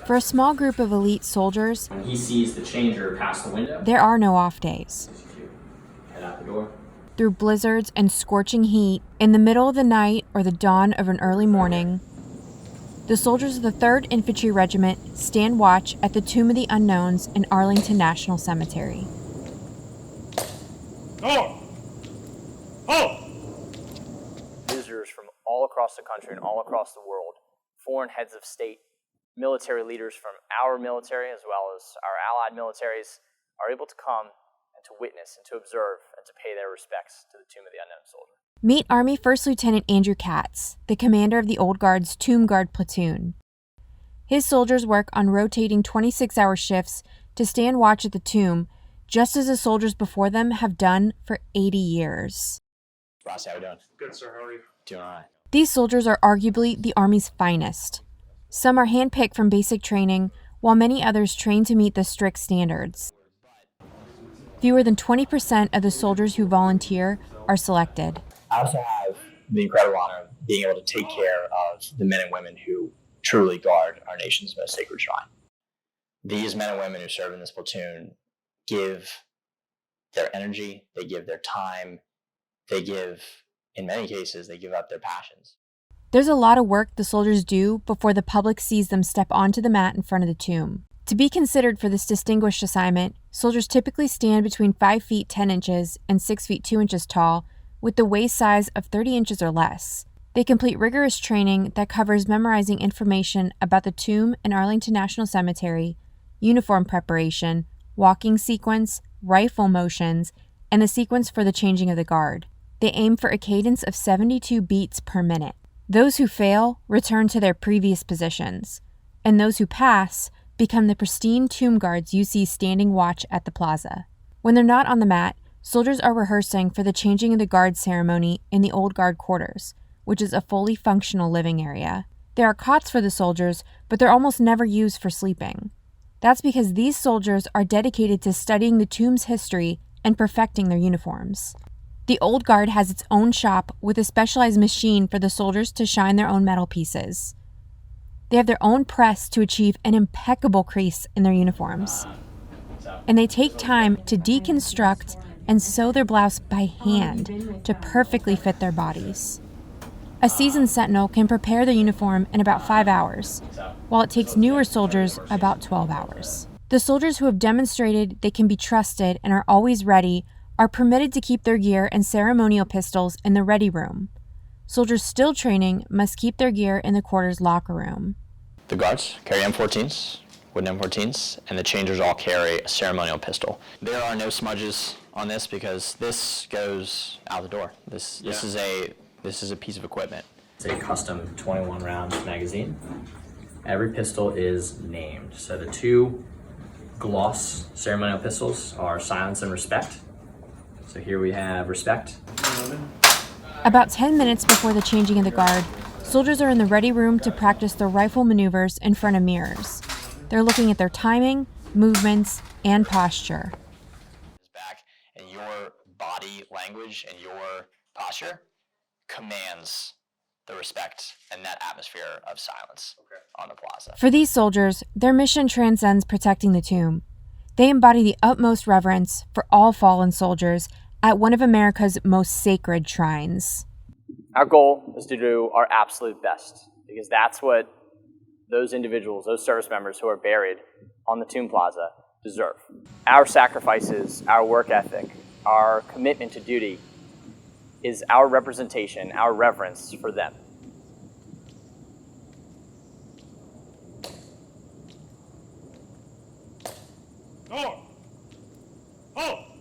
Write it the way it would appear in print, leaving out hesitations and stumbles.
For a small group of elite soldiers, When he sees the changer past the window, there are no off days. head out the door. Through blizzards and scorching heat, in the middle of the night or the dawn of an early morning, the soldiers of the 3rd Infantry Regiment stand watch at the Tomb of the Unknowns in Arlington National Cemetery. Oh! Oh! Visitors from all across the country and all across the world, foreign heads of state, military leaders from our military as well as our allied militaries are able to come and to witness and to observe and to pay their respects to the Tomb of the Unknown Soldier. Meet Army First Lieutenant Andrew Katz, the commander of the Old Guard's Tomb Guard platoon. His soldiers work on rotating 26-hour shifts to stand watch at the tomb, just as the soldiers before them have done for 80 years. Ross, how are we doing? Good, sir. How are you? Doing all right. These soldiers are arguably the Army's finest. Some are handpicked from basic training, while many others train to meet the strict standards. Fewer than 20% of the soldiers who volunteer are selected. I also have the incredible honor of being able to take care of the men and women who truly guard our nation's most sacred shrine. These men and women who serve in this platoon give their energy, they give their time, they give, in many cases, they give up their passions. There's a lot of work the soldiers do before the public sees them step onto the mat in front of the tomb. To be considered for this distinguished assignment, soldiers typically stand between 5 feet 10 inches and 6 feet 2 inches tall, with the waist size of 30 inches or less. They complete rigorous training that covers memorizing information about the tomb in Arlington National Cemetery, uniform preparation, walking sequence, rifle motions, and the sequence for the changing of the guard. They aim for a cadence of 72 beats per minute. Those who fail return to their previous positions, and those who pass become the pristine tomb guards you see standing watch at the plaza. When they're not on the mat, soldiers are rehearsing for the changing of the guard ceremony in the Old Guard quarters, which is a fully functional living area. There are cots for the soldiers, but they're almost never used for sleeping. That's because these soldiers are dedicated to studying the tomb's history and perfecting their uniforms. The Old Guard has its own shop with a specialized machine for the soldiers to shine their own metal pieces. They have their own press to achieve an impeccable crease in their uniforms. And they take time to deconstruct and sew their blouse by hand to perfectly fit their bodies. A seasoned sentinel can prepare their uniform in about 5 hours, while it takes newer soldiers about 12 hours. The soldiers who have demonstrated they can be trusted and are always ready are permitted to keep their gear and ceremonial pistols in the ready room. Soldiers still training must keep their gear in the quarters locker room. The guards carry M14s, wooden M14s, and the changers all carry a ceremonial pistol. There are no smudges on this because this goes out the door. This is a piece of equipment. It's a custom 21 round magazine. Every pistol is named. So the 2 gloss ceremonial pistols are Silence and Respect. So here we have Respect. About 10 minutes before the changing of the guard, soldiers are in the ready room to practice their rifle maneuvers in front of mirrors. They're looking at their timing, movements, and posture. Back, and your body language and your posture commands the respect and that atmosphere of silence on the plaza. For these soldiers, their mission transcends protecting the tomb. They embody the utmost reverence for all fallen soldiers at one of America's most sacred shrines. Our goal is to do our absolute best because that's what those individuals, those service members who are buried on the tomb plaza deserve. Our sacrifices, our work ethic, our commitment to duty is our representation, our reverence for them.